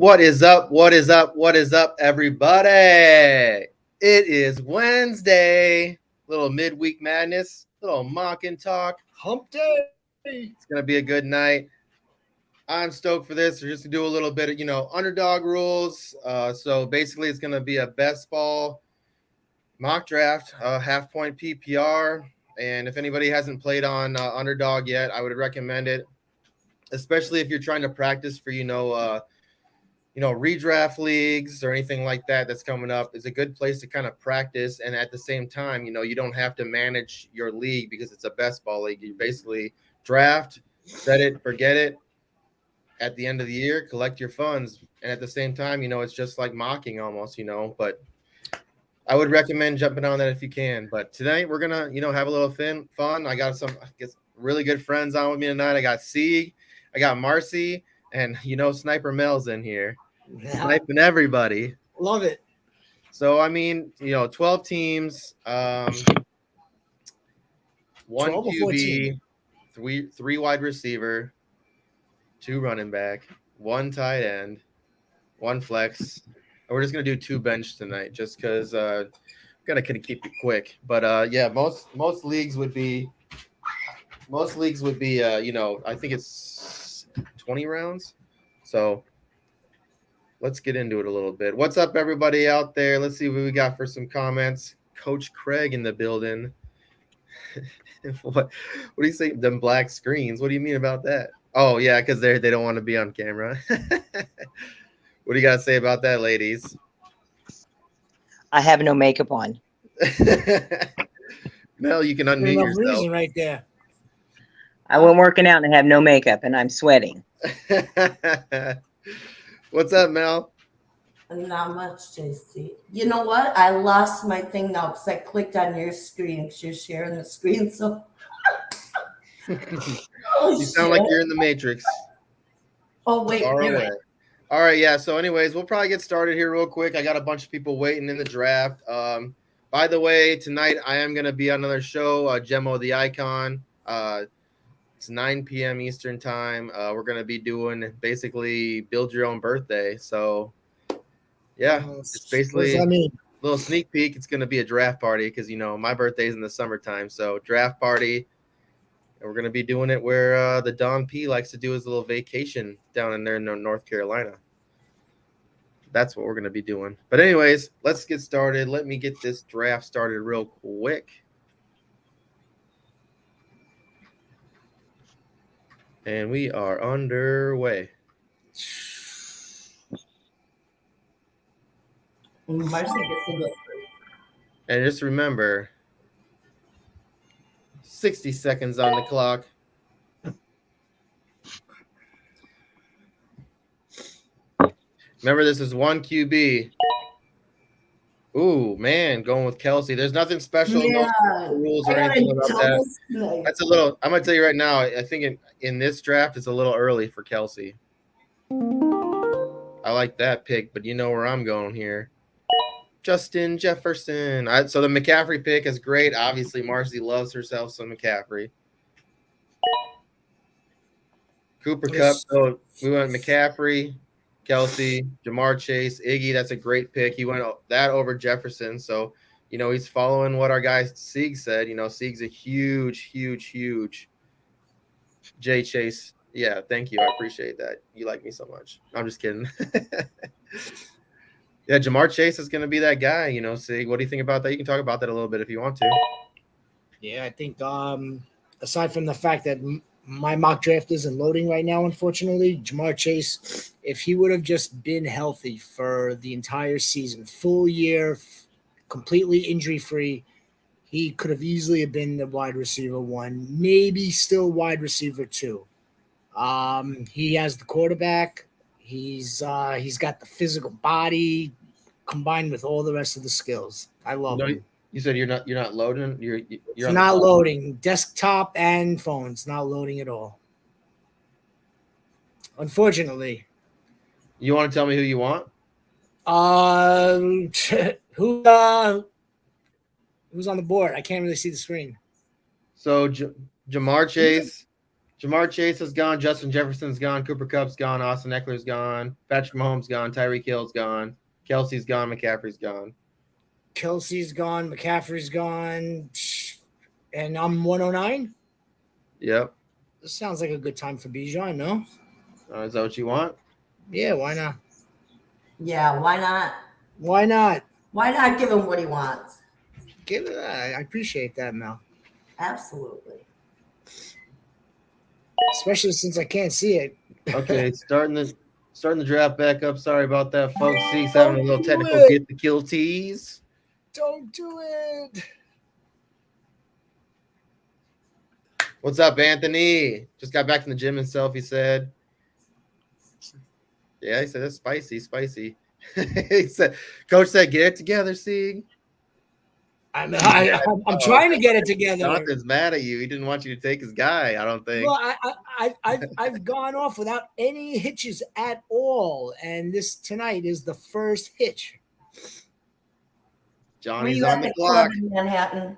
What is up? What is up? What is up, everybody? It is Wednesday. Little midweek madness, little mock and talk. Hump day. It's gonna be a good night. I'm stoked for this. We're just gonna do a little bit of, underdog rules. So basically, it's gonna be a best ball mock draft, half point PPR. And if anybody hasn't played on Underdog yet, I would recommend it, especially if you're trying to practice for redraft leagues or anything like that that's coming up. Is a good place to kind of practice. And at the same time, you don't have to manage your league because it's a best ball league. You basically draft, set it, forget it. At the end of the year, collect your funds. And at the same time, it's just like mocking almost, but I would recommend jumping on that if you can. But tonight we're going to, have a little fun. I got some, really good friends on with me tonight. I got C, I got Marcy, and, Sniper Mel's in here. Yeah. Sniping everybody. Love it. So, 12 teams, one QB, three wide receiver, 2 running back, 1 tight end, 1 flex. We're just going to do 2 bench tonight just because I'm going to keep it quick. But, yeah, most leagues would be, I think it's 20 rounds. So let's get into it a little bit. What's up, everybody out there? Let's see what we got for some comments. Coach Craig in the building. What do you say? Them black screens. What do you mean about that? Oh, yeah, because they don't want to be on camera. What do you got to say about that, ladies? I have no makeup on. Mel, you can unmute yourself. Reason right there. I went working out and I have no makeup and I'm sweating. What's up, Mel? Not much, JC. You know what? I lost my thing now because I clicked on your screen because you're sharing the screen. So you sound like you're in the Matrix. Oh, wait. All right, yeah. So anyways, we'll probably get started here real quick. I got a bunch of people waiting in the draft. By the way, tonight I am going to be on another show, Gemmo the Icon. It's 9 p.m. Eastern time. We're going to be doing basically build your own birthday. So, yeah, it's basically a little sneak peek. It's going to be a draft party because, my birthday is in the summertime. So, draft party. And we're going to be doing it where the Don P likes to do his little vacation down in there in North Carolina. That's what we're going to be doing. But anyways, let's get started. Let me get this draft started real quick. And we are underway. And just remember, 60 seconds on the clock. Remember, this is 1 QB. Ooh, man, going with Kelsey. There's nothing special, no rules or anything about that. That's a little. I'm gonna tell you right now. I think in this draft, it's a little early for Kelsey. I like that pick, but you know where I'm going here. Justin Jefferson. So the McCaffrey pick is great. Obviously, Marcy loves herself some McCaffrey. Cooper Kupp. So we went McCaffrey, Kelsey, Jamar Chase, Iggy. That's a great pick. He went that over Jefferson. So, he's following what our guy Sieg said. Sieg's a huge Jay Chase. Yeah, thank you. I appreciate that. You like me so much. I'm just kidding. Yeah, Jamar Chase is going to be that guy, Sieg. What do you think about that? You can talk about that a little bit if you want to. Yeah, I think aside from the fact that my mock draft isn't loading right now, unfortunately, Jamar Chase, if he would have just been healthy for the entire season, full year, completely injury-free, he could have easily been the wide receiver 1, maybe still wide receiver 2. He has the quarterback. He's got the physical body combined with all the rest of the skills. I love him. You said you're not loading. You're not loading. Desktop and phones not loading at all. Unfortunately. You want to tell me who you want? Who's on the board? I can't really see the screen. So Jamar Chase, Jamar Chase is gone. Justin Jefferson's gone. Cooper Kupp's gone. Austin Eckler's gone. Patrick Mahomes gone. Tyreek Hill's gone. Kelsey's gone. McCaffrey's gone. Kelsey's gone. McCaffrey's gone. And I'm 109. Yep. This sounds like a good time for Bijan, no? Is that what you want? Yeah, why not? Yeah, why not? Why not? Why not give him what he wants? Give it. I appreciate that, Mel. Absolutely. Especially since I can't see it. Okay, starting the draft back up. Sorry about that, folks. Seek's having a little Don't do technical it. get the kill tease. Don't do it. What's up, Anthony? Just got back from the gym himself, he said. Yeah, he said it's spicy. He said, Coach said, get it together, Sieg. I'm trying to get it together. Jonathan's mad at you. He didn't want you to take his guy, I don't think. Well, I've gone off without any hitches at all, and this tonight is the first hitch. Johnny's Were you on at the club clock. in Manhattan?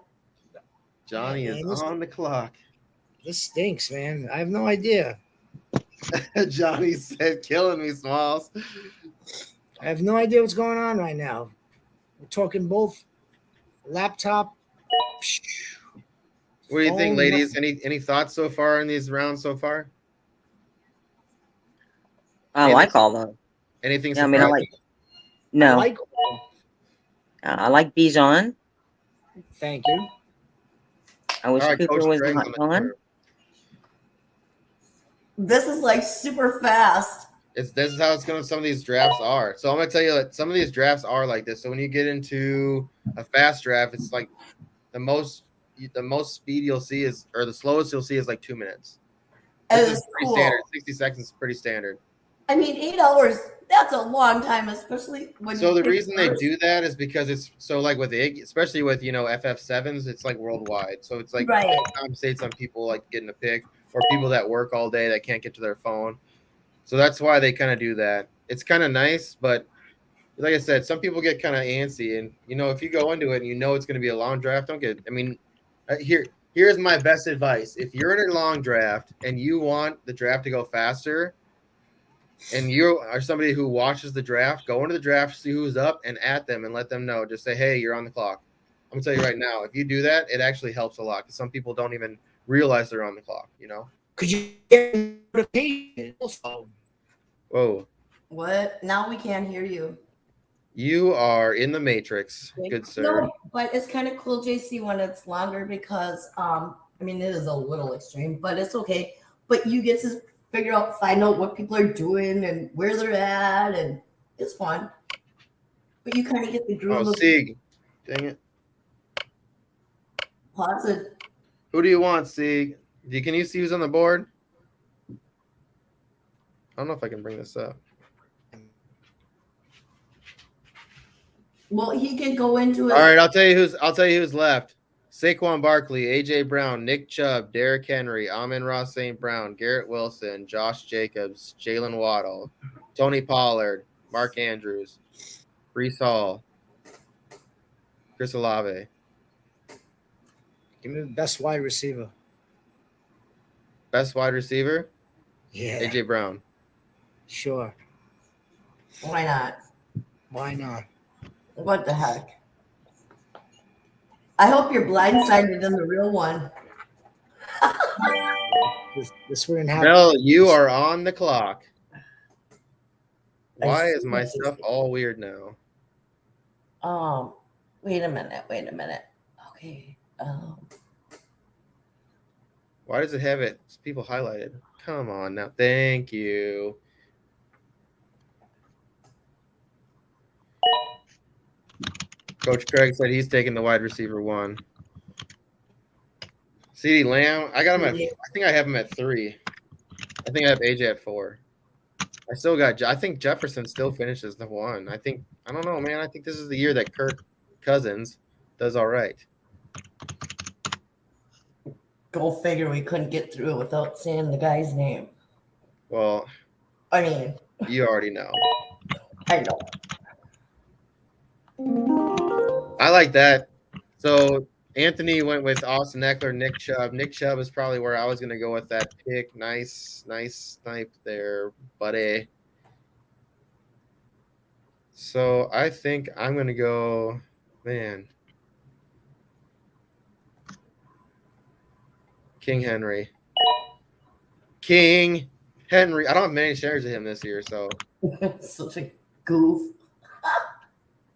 Johnny Yeah, is man, on the clock. This stinks, man. I have no idea. Johnny said, killing me, Smalls. I have no idea what's going on right now. We're talking both laptop. What do you think, phone, ladies? Any thoughts so far in these rounds so far? I like all those. Anything Yeah, I mean, I surprising? like. No, I like I like Bijan. Thank you. I wish All right, Cooper Coach was Craig's not on the gone. curve. This is like super fast. This is how it's going. Some of these drafts are. So I'm gonna tell you that some of these drafts are like this. So when you get into a fast draft, it's like the most speed you'll see is, or the slowest you'll see is like 2 minutes. This It's is pretty cool. standard. 60 seconds is pretty standard. I mean, 8 hours, that's a long time, especially when So you the pick reason they first. do that is because it's so like with the, especially with FF7s, it's like worldwide. So it's like Right. it compensates on people like getting a pick or people that work all day that can't get to their phone. So that's why they kind of do that. It's kind of nice, but like I said, some people get kind of antsy, and if you go into it and it's going to be a long draft, don't get. I mean, here's my best advice: if you're in a long draft and you want the draft to go faster, and you are somebody who watches the draft, go into the draft, see who's up, and at them and let them know. Just say, hey, you're on the clock. I'm gonna tell you right now, if you do that, it actually helps a lot because some people don't even realize they're on the clock. Could you get notification also? Whoa. What? Now we can't hear you. You are in the matrix, good sir. No, but it's kind of cool, JC, when it's longer because, I mean, it is a little extreme, but it's okay. But you get to find out what people are doing and where they're at, and it's fun. But you kind of get the groove. Oh, Sieg. Dang it. Pause it. Who do you want, Sieg? Can you see who's on the board? I don't know if I can bring this up. Well, he can go into it. All right, I'll tell you who's left. Saquon Barkley, AJ Brown, Nick Chubb, Derrick Henry, Amon-Ra St. Brown, Garrett Wilson, Josh Jacobs, Jalen Waddle, Tony Pollard, Mark Andrews, Breece Hall, Chris Olave. Give me the best wide receiver. Best wide receiver, Yeah, AJ Brown. sure. Why not? Why not? What the heck? I hope you're blindsided in the real one. This wouldn't happen. Mel, you are on the clock. Why is my stuff all weird now? Wait a minute. Okay. Why does it have it? People highlighted. Come on now. Thank you. Coach Craig said he's taking the wide receiver 1. CeeDee Lamb, I got him I think I have him at 3. I think I have AJ at 4. I think Jefferson still finishes the 1. I don't know, man. I think this is the year that Kirk Cousins does all right. Go figure, we couldn't get through it without saying the guy's name. Well, I mean, you already know. I know. I like that. So Anthony went with Austin Eckler, Nick Chubb. Nick Chubb is probably where I was going to go with that pick. Nice snipe there, buddy. So I think I'm going to go, man, King Henry. King Henry. I don't have many shares of him this year, so. Such a goof.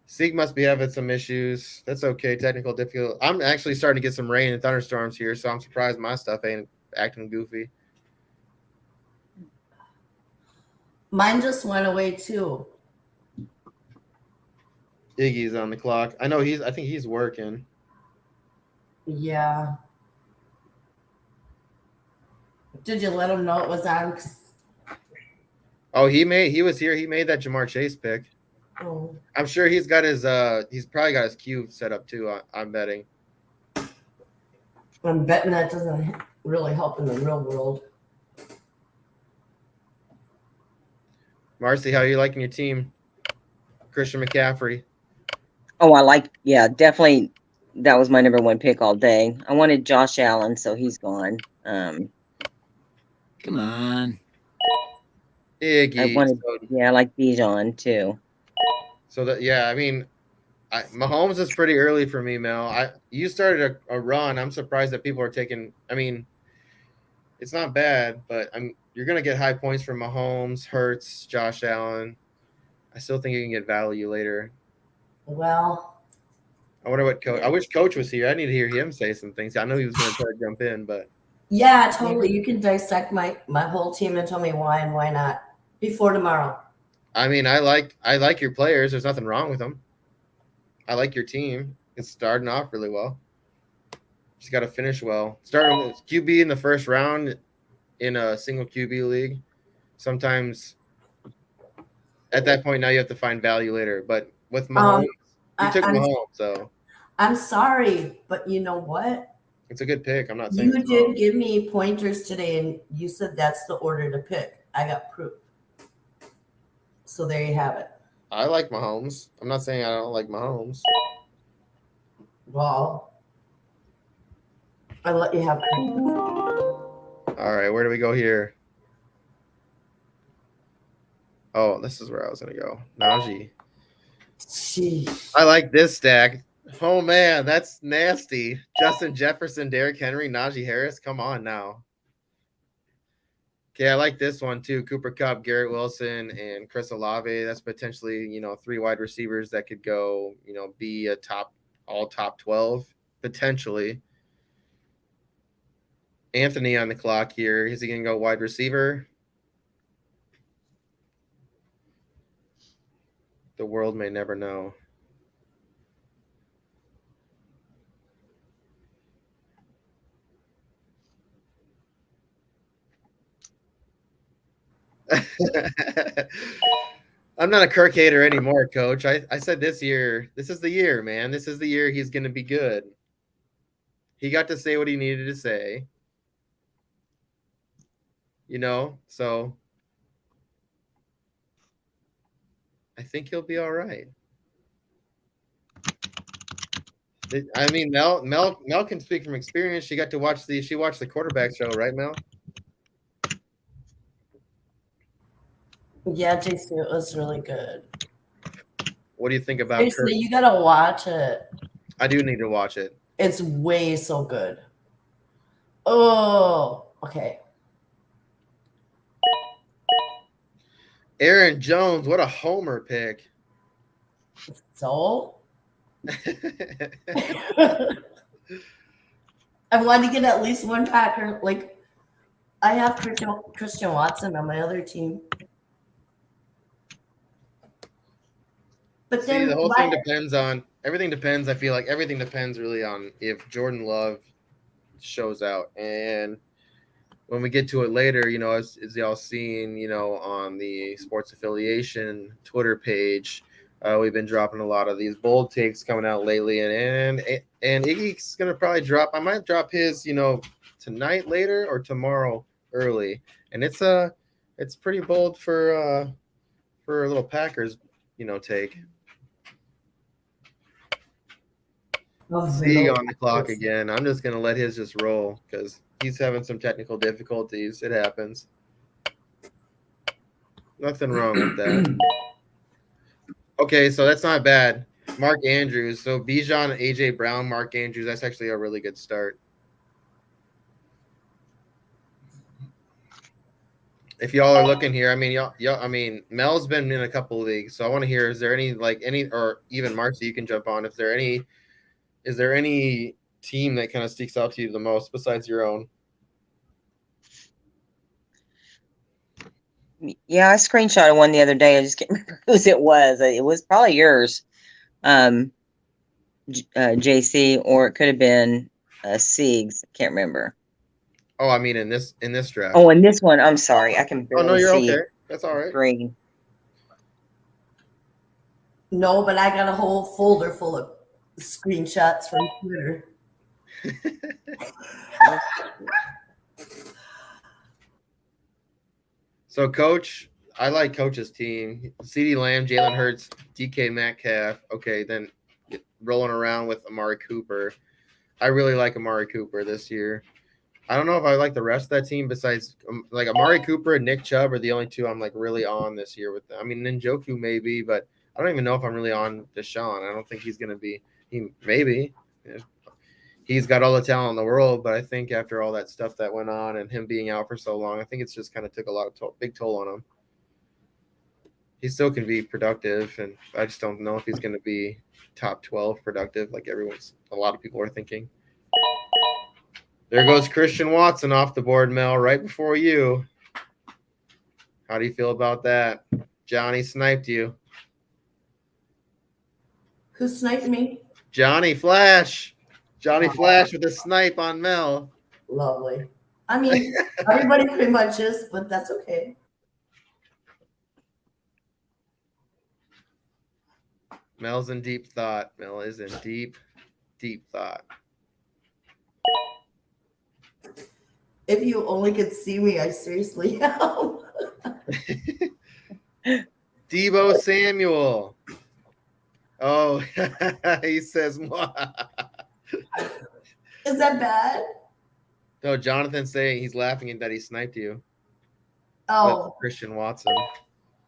Zeke must be having some issues. That's okay. Technical difficult. I'm actually starting to get some rain and thunderstorms here, so I'm surprised my stuff ain't acting goofy. Mine just went away too. Iggy's on the clock. I know I think he's working. Yeah. Did you let him know it was on? Oh, he was here. He made that Jamar Chase pick. Oh. I'm sure he's probably got his queue set up too. I'm betting. I'm betting that doesn't really help in the real world. Marcy, how are you liking your team? Christian McCaffrey. Oh, definitely. That was my number one pick all day. I wanted Josh Allen, so he's gone. Come on. Iggy. I like Bijan too. So I mean, Mahomes is pretty early for me, Mel. You started a run. I'm surprised that people are taking. I mean, it's not bad, but you're gonna get high points from Mahomes, Hurts, Josh Allen. I still think you can get value later. Well, I wonder what Coach. I wish Coach was here. I need to hear him say some things. I know he was going to try to jump in, but yeah, totally. You can dissect my whole team and tell me why and why not before tomorrow. I mean, I like your players. There's nothing wrong with them. I like your team. It's starting off really well. Just got to finish well. Starting with QB in the first round in a single QB league. Sometimes at that point now you have to find value later. But with Mahomes, you took Mahomes, so I'm sorry, but you know what? It's a good pick. I'm not saying you did give me pointers today, and you said that's the order to pick. I got proof. So there you have it. I like Mahomes. I'm not saying I don't like Mahomes. Well, I let you have it. All right, where do we go here? Oh, this is where I was going to go. Najee. Jeez. I like this stack. Oh, man, that's nasty. Justin Jefferson, Derrick Henry, Najee Harris. Come on now. Okay, I like this one too. Cooper Kupp, Garrett Wilson, and Chris Olave. That's potentially, 3 wide receivers that could go, be a top 12, potentially. Anthony on the clock here. Is he going to go wide receiver? The world may never know. I'm not a Kirk hater anymore, Coach. I said this is the year, man. This is the year he's going to be good. He got to say what he needed to say. So I think he'll be all right. I mean, Mel can speak from experience. She watched the quarterback show, right, Mel? Yeah, JC, it was really good. What do you think about JC, Kirk? you gotta watch it. I do need to watch it. It's way so good. Oh, okay. Aaron Jones, what a homer pick. So I wanted to get at least one Packer. Like, I have Christian Watson on my other team. But then the whole thing depends on everything depends. I feel like everything depends really on if Jordan Love shows out. And when we get to it later, as y'all seen, on the Sports Affiliation Twitter page, we've been dropping a lot of these bold takes coming out lately, and Iggy's gonna probably drop. I might drop his, tonight later or tomorrow early, and it's pretty bold for a little Packers, take. Sieg on the clock again. I'm just gonna let his just roll because he's having some technical difficulties. It happens. Nothing wrong with that. Okay, so that's not bad. Mark Andrews. So Bijan, AJ Brown, Mark Andrews. That's actually a really good start. If y'all are looking here, I mean, I mean, Mel's been in a couple of leagues, so I want to hear. Is there any or even Marcy, you can jump on. Is there any team that kind of sticks out to you the most besides your own? Yeah, I screenshotted one the other day. I just can't remember whose it was. It was probably yours, JC, or it could have been Siegs. Can't remember. Oh, I mean in this draft. Oh, in this one, I'm sorry. I can barely no, you're see. Okay. That's all right. Green. No, but I got a whole folder full of screenshots from Twitter. So, Coach, I like Coach's team. CeeDee Lamb, Jalen Hurts, DK Metcalf. Okay, then rolling around with Amari Cooper. I really like Amari Cooper this year. I don't know if I like the rest of that team besides like Amari Cooper and Nick Chubb are the only two I'm like really on this year with them. I mean, Njoku maybe, but I don't even know if I'm really on Deshaun. I don't think he's going to be – maybe. He's got all the talent in the world, but I think after all that stuff that went on and him being out for so long, I think it's just kind of took a lot of big toll on him. He still can be productive, and I just don't know if he's going to be top 12 productive like a lot of people are thinking. There goes Christian Watson off the board, Mel, right before you. How do you feel about that? Johnny sniped you. Who sniped me? Johnny Flash. Johnny Flash with a snipe on Mel. Lovely. I mean, everybody pretty much is, but that's okay. Mel's in deep thought. Mel is in deep, deep thought. If you only could see me, I seriously am. Deebo Samuel. Oh, he says, Is that bad? No, Jonathan's saying he's laughing at that he sniped you. Oh. With Christian Watson.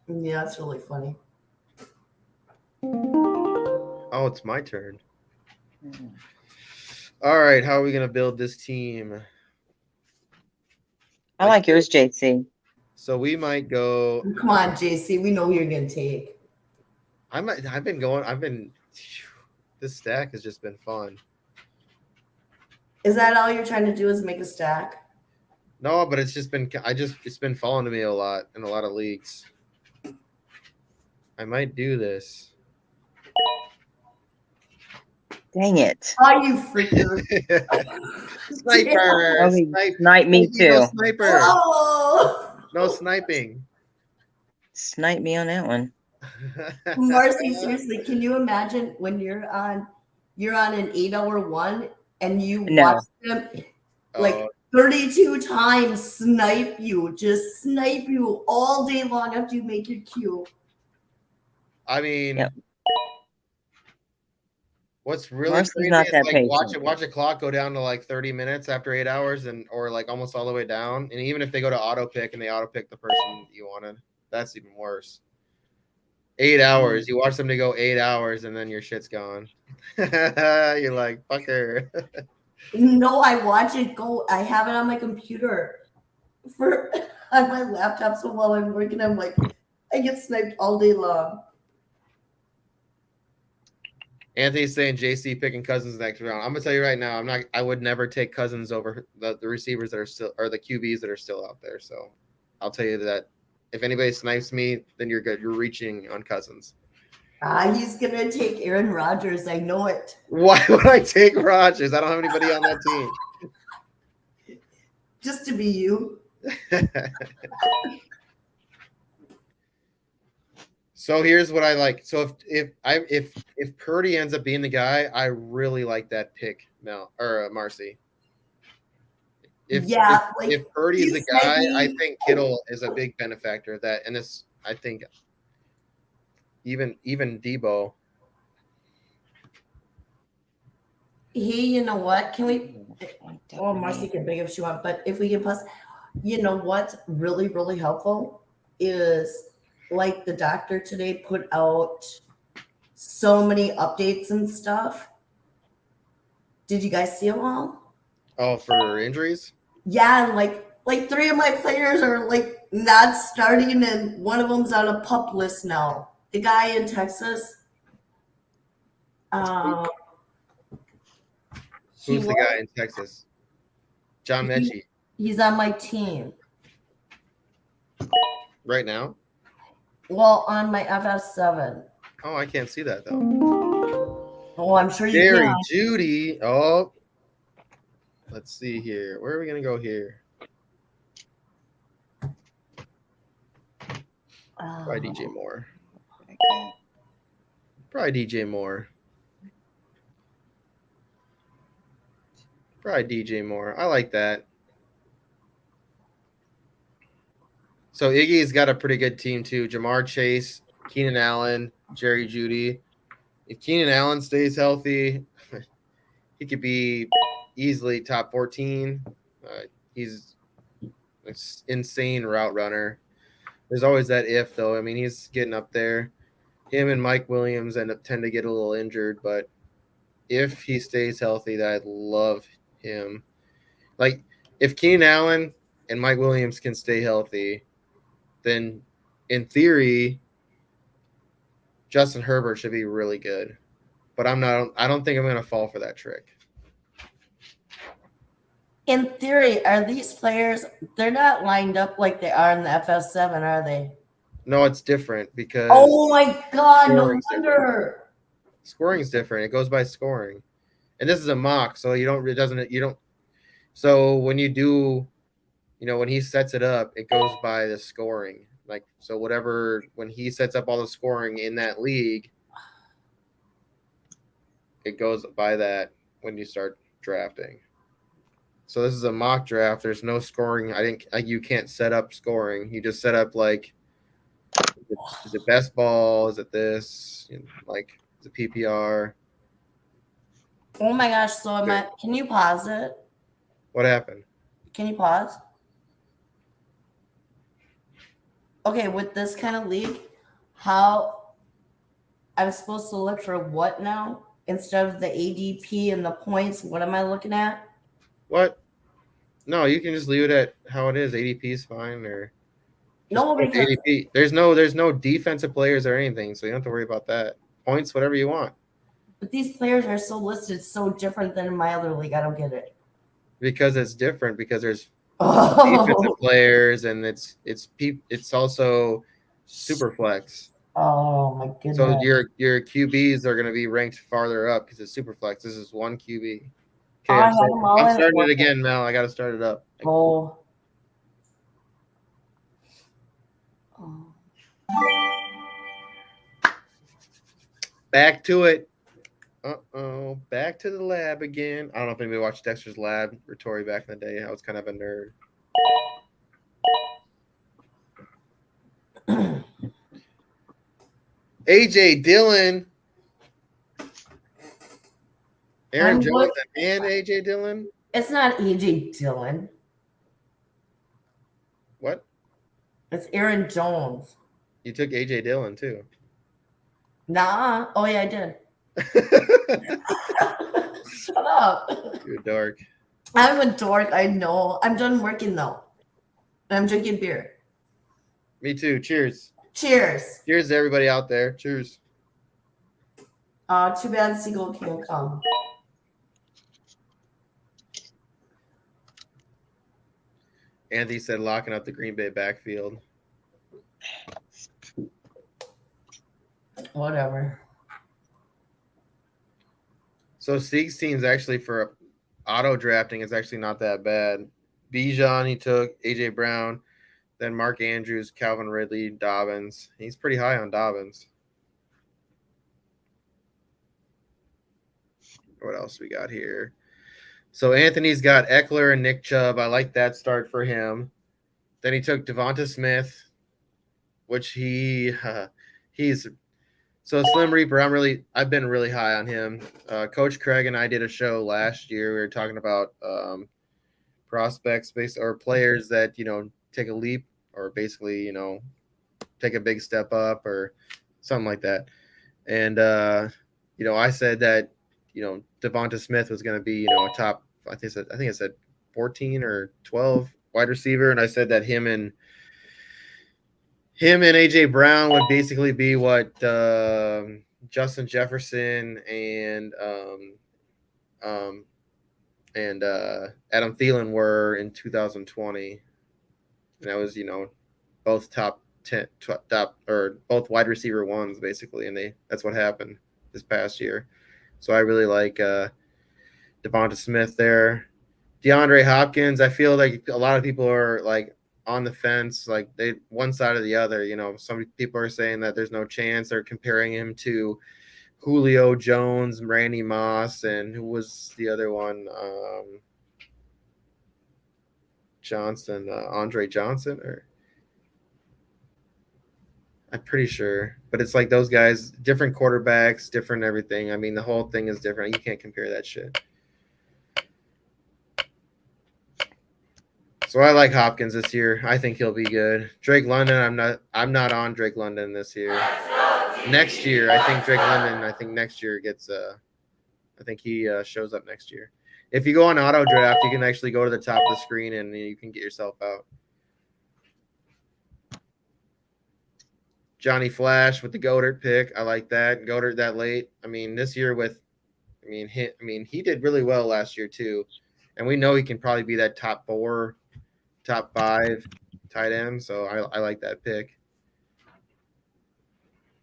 Yeah, that's really funny. Oh, it's my turn. All right, how are we going to build this team? I like yours, JC. So we might go. Come on, JC. We know who you're going to take. This stack has just been fun. Is that all you're trying to do is make a stack? No, but it's been falling to me a lot in a lot of leagues. I might do this. Dang it. Oh, you freaker. Sniper. Oh, snipe me too. No sniper. Oh. No sniping. Snipe me on that one. Marcy, seriously, can you imagine when you're on an 8-hour one and you watch them like 32 times snipe you all day long after you make your cue? I mean, yep. What's really crazy not is that like patient. watch a clock go down to like 30 minutes after 8 hours or like almost all the way down. And even if they go to auto pick and they auto pick the person you wanted, that's even worse. 8 hours. You watch them to go 8 hours and then your shit's gone. You're like, fucker. No, I watch it go. I have it on my computer on my laptop. So while I'm working, I'm like, I get sniped all day long. Anthony's saying JC picking Cousins next round. I'm gonna tell you right now, I would never take Cousins over the receivers that are still or the QBs that are still out there. So I'll tell you that if anybody snipes me, then you're good. You're reaching on Cousins. He's gonna take Aaron Rodgers. I know it. Why would I take Rodgers? I don't have anybody on that team. Just to be you. So here's what I like. So if Purdy ends up being the guy, I really like that pick, Mel or Marcy. If Purdy is the guy, I think Kittle is a big benefactor of that. And this, I think, even Debo. you know what? Can we? Well, Marcy can bring if she wants, but if we can plus, you know what's really, really helpful is like the doctor today put out so many updates and stuff. Did you guys see them all? Oh, for injuries? Yeah, and like 3 of my players are like not starting, and one of them's on a pup list now. The guy in Texas. Who's the guy in Texas? John Mechie. He's on my team. Right now? Well, on my FS7. Oh, I can't see that though. Oh, I'm sure you Jerry can. Judy. Oh, let's see here. Where are we gonna go here? Probably DJ Moore. Probably DJ Moore. Probably DJ Moore. I like that. So Iggy's got a pretty good team too. Jamar Chase, Keenan Allen, Jerry Judy. If Keenan Allen stays healthy, he could be easily top 14. He's an insane route runner. There's always that if, though. I mean, he's getting up there. Him and Mike Williams tend to get a little injured, but if he stays healthy, that I'd love him. Like, if Keenan Allen and Mike Williams can stay healthy, then in theory, Justin Herbert should be really good. But I don't think I'm going to fall for that trick. In theory, are these players, they're not lined up like they are in the FS7, are they? No, it's different because oh my God, no wonder. Scoring's different. It goes by scoring. And this is a mock, so so when you do, when he sets it up, it goes by the scoring. Like, so when he sets up all the scoring in that league, it goes by that when you start drafting. So this is a mock draft. There's no scoring. You can't set up scoring. You just set up like, is it best ball? Is it this? Like, is it PPR? Oh my gosh. So can you pause it? What happened? Can you pause? Okay, with this kind of league, how I'm supposed to look for what now? Instead of the ADP and the points, what am I looking at? What? No, you can just leave it at how it is. ADP is fine, or no, because ADP. There's no defensive players or anything, so you don't have to worry about that. Points, whatever you want. But these players are so listed so different than in my other league. I don't get it. Because it's different. Because there's defensive players, and it's also super flex. Oh my goodness! So your QBs are going to be ranked farther up because it's super flex. This is one QB. Okay, I'm starting it again, Mel. I got to start it up. Oh. Back to it. Back to the lab again. I don't know if anybody watched Dexter's Lab or Tori back in the day. I was kind of a nerd. AJ Dillon. Aaron Jones and AJ Dillon? It's not AJ Dillon. What? It's Aaron Jones. You took AJ Dillon too. Nah. Oh yeah, I did. Shut up. You're a dork. I'm a dork, I know. I'm done working though. I'm drinking beer. Me too. Cheers. Cheers. Cheers to everybody out there. Cheers. Too bad Seagull can't come. Anthony said locking up the Green Bay backfield. Whatever. So Sieg's team's actually for auto drafting is actually not that bad. Bijan, he took AJ Brown, then Mark Andrews, Calvin Ridley, Dobbins. He's pretty high on Dobbins. What else we got here? So Anthony's got Eckler and Nick Chubb. I like that start for him. Then he took Devonta Smith, which he's So Slim Reaper, I've been really high on him. Coach Craig and I did a show last year. We were talking about prospects or players that take a leap or basically take a big step up or something like that. And I said that Devonta Smith was going to be a top. I think I said 14 or 12 wide receiver, and I said that him and AJ Brown would basically be what Justin Jefferson and Adam Thielen were in 2020, and that was both top 10, top or both wide receiver ones basically, and that's what happened this past year. So I really like Devonta Smith there. DeAndre Hopkins, I feel like a lot of people are like on the fence, like they one side or the other. Some people are saying that there's no chance. They're comparing him to Julio Jones, Randy Moss, and who was the other one? Johnson, Andre Johnson, or I'm pretty sure. But it's like those guys, different quarterbacks, different everything. I mean, the whole thing is different. You can't compare that shit. So I like Hopkins this year. I think he'll be good. Drake London, I'm not on Drake London this year. Next year, I think Drake London. I think next year gets. I think he shows up next year. If you go on auto draft, you can actually go to the top of the screen and you can get yourself out. Johnny Flash with the Goddard pick. I like that. Goddard that late. I mean, this year he did really well last year too, and we know he can probably be that top 4, top 5 tight end. So I like that pick.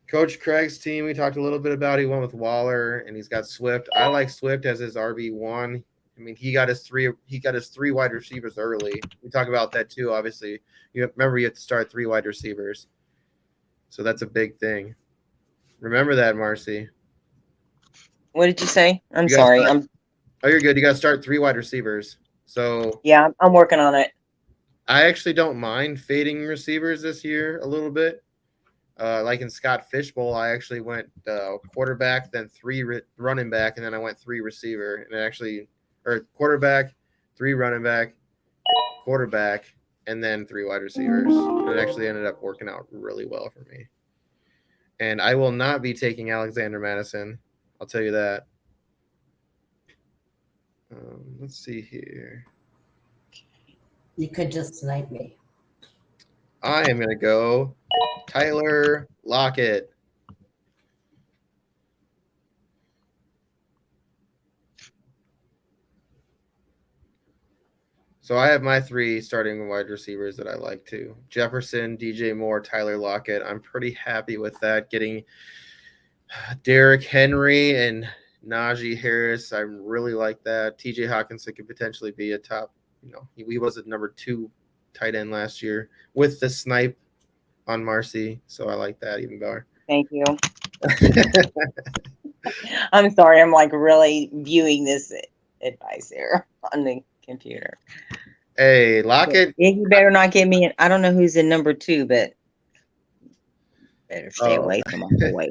Coach Craig's team, we talked a little bit about. He went with Waller, and he's got Swift. I like Swift as his RB1. I mean, he got his three wide receivers early. We talk about that too. Obviously, you have to start 3 wide receivers, so that's a big thing. Remember that, Marcy. What did you say? I'm sorry. Oh, you're good. You got to start 3 wide receivers. So yeah, I'm working on it. I actually don't mind fading receivers this year a little bit. Like in Scott Fishbowl, I actually went quarterback, then 3 running back, and then I went 3 receiver, and quarterback, 3 running back, quarterback, and then 3 wide receivers. And it actually ended up working out really well for me. And I will not be taking Alexander Madison. I'll tell you that. Let's see here. You could just snipe me. I am going to go Tyler Lockett. So I have my 3 starting wide receivers that I like too. Jefferson, DJ Moore, Tyler Lockett. I'm pretty happy with that. Getting Derrick Henry and Najee Harris. I really like that. TJ Hawkinson could potentially be a top, he was a number 2 tight end last year with the snipe on Marcy. So I like that even better. Thank you. I'm sorry. I'm like really viewing this advice here on the computer. Hey, Lockett. You better not get me. I don't know who's in number 2, but better stay away from my boy.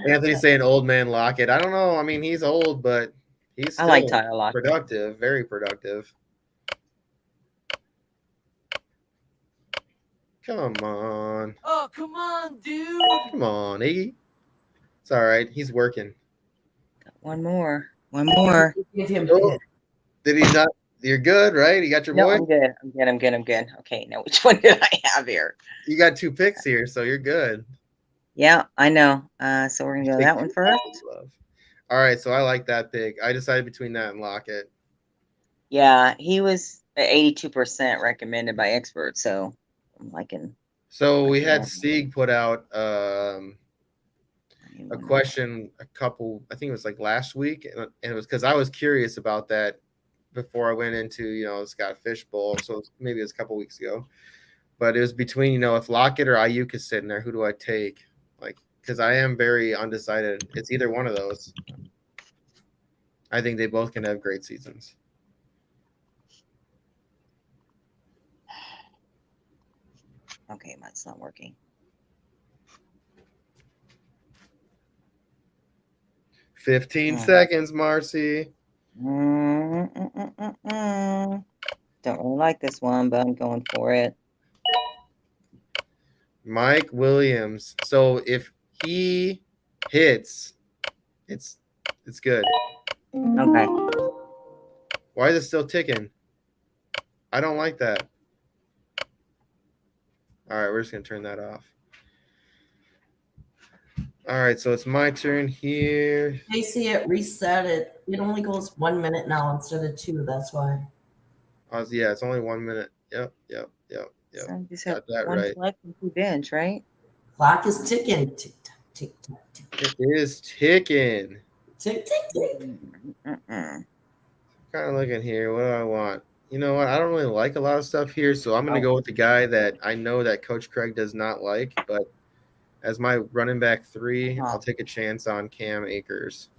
Anthony's saying old man Lockett. I don't know. I mean, he's old, but he's still like Tyler Lockett. Productive, very productive. Come on. Oh, come on, dude. Come on, Iggy. It's all right. He's working. One more. Give him Did he not? You're good, right? You got your boy? I'm good. Okay, now which one did I have here? You got 2 picks here, so you're good. Yeah, I know. So we're going to go that one first. All right, so I like that pick. I decided between that and Lockett. Yeah, he was 82% recommended by experts, so I'm liking. So we had Sieg put out a question I think it was like last week, and it was because I was curious about that before I went into the Scott Fishbowl, so maybe it was a couple weeks ago. But it was between if Lockett or Ayuk is sitting there, who do I take? Like, because I am very undecided. It's either one of those. I think they both can have great seasons. Okay, mine's not working. 15 seconds, Marcy. Don't really like this one, but I'm going for it. Mike Williams. So if he hits, it's good. Okay. Why is it still ticking? I don't like that. All right, we're just gonna turn that off. All right, so it's my turn here. JC, it reset it. It only goes 1 minute now instead of 2. That's why. Yeah, it's only 1 minute. Yep. So I just Got have that one right. select and 2 bench, right? Clock is ticking. Tick tock, tick tock, tick tock. It is ticking. Tick tick tick. Kind of looking here. What do I want? You know what? I don't really like a lot of stuff here, so I'm going to go with the guy that I know that Coach Craig does not like, but as my running back 3, I'll take a chance on Cam Akers.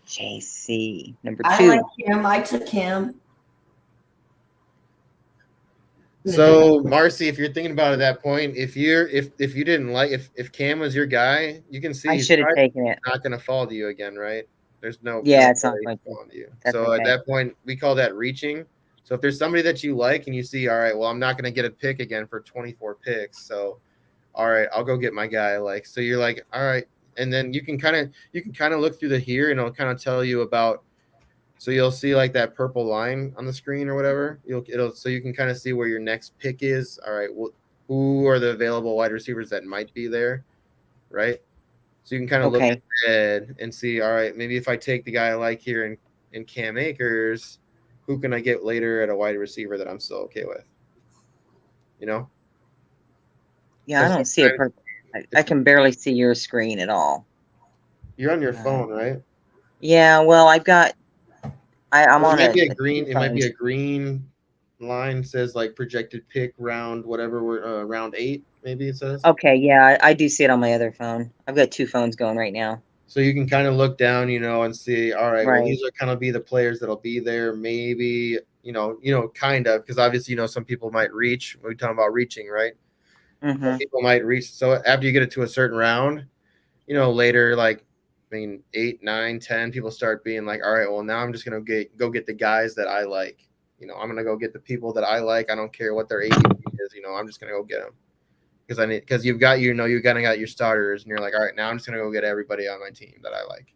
JC, number 2. I like Cam. I took Cam. So Marcy, if you're thinking about it at that point, if you didn't like if Cam was your guy, you can see I he's should have taken it. not going to fall to you again, right? There's no it's not way going he's falling to you. That's So okay. at that point, we call that reaching. So if there's somebody that you like and you see, all right, well, I'm not going to get a pick again for 24 picks, so all right, I'll go get my guy. Like, so you're like, all right, and then you can kind of look through the here, and it'll kind of tell you about. So you'll see like that purple line on the screen or whatever. So you can kind of see where your next pick is. All right, well, who are the available wide receivers that might be there, right? So you can kind of look ahead and see. All right, maybe if I take the guy I like here in Cam Akers, who can I get later at a wide receiver that I'm still okay with? You know? Yeah, so I don't see it. I can barely see your screen at all. You're on your phone, right? Yeah, well, I've got. I'm on it. It might be a green line says like projected pick round whatever we're round 8 maybe it says. Okay, yeah, I do see it on my other phone. I've got 2 phones going right now. So you can kind of look down, and see, all right, well, these are kind of be the players that'll be there. Maybe, kind of, because obviously, some people might reach. We're talking about reaching, right? Mm-hmm. Some people might reach. So after you get it to a certain round, later, like, 8, 9, 10, people start being like, all right, well, now I'm just going to go get the guys that I like. I'm going to go get the people that I like. I don't care what their ADP is. I'm just going to go get them. Because you kind of got your starters, and you're like, all right, now I'm just gonna go get everybody on my team that I like.